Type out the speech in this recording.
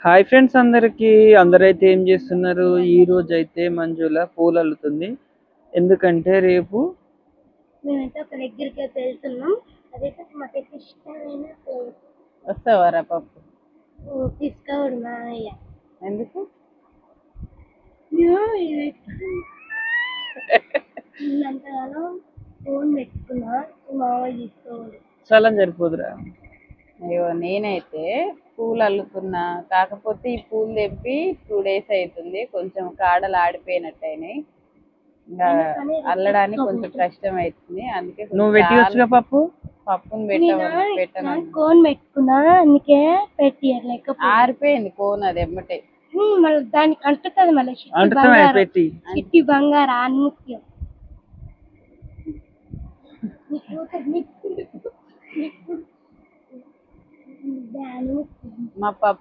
Hi friends అందరికి అందరైతే ఏం చేస్తున్నారు? ఈ రోజు అయితే మంజుల పూలు అల్లుతుంది. ఎందుకంటే రేపు మేమైతే ఒక దగ్గరికి అయితే వెళ్తున్నాం. అదైతే మాకైతే ఇష్టమైన ప్లేస్. వస్తావారా పప్పు? తీసుకోవడం మామయ్య ఎందుకు? అంతగానో ఫోన్ పెట్టుకున్నా, మామయ్య తీసుకోవడం స్థలం సరిపోదురా. అయ్యో నేనైతే పూలు అల్లుతున్నా, కాకపోతే ఈ పూలు తెంపి 2 days అవుతుంది. కొంచెం కాడలు ఆడిపోయినట్టు అయినాయి. ఇంకా అల్లడానికి కొంచెం కష్టం అవుతుంది. అందుకే కొంచెం నువ్వు పెట్టివచ్చుగా పప్పు. పప్పును పెట్టను. కోన్ పెట్టుకున్నా, అందుకే పెట్టియలేక ఆరిపోయింది కోన్, అది ఎమ్మటే. మళ్ళీ దానికి అంటుతుంది. మళ్ళీ అంటుతామే పెట్టి చిట్టి బంగారు అన్ముత్యం. మా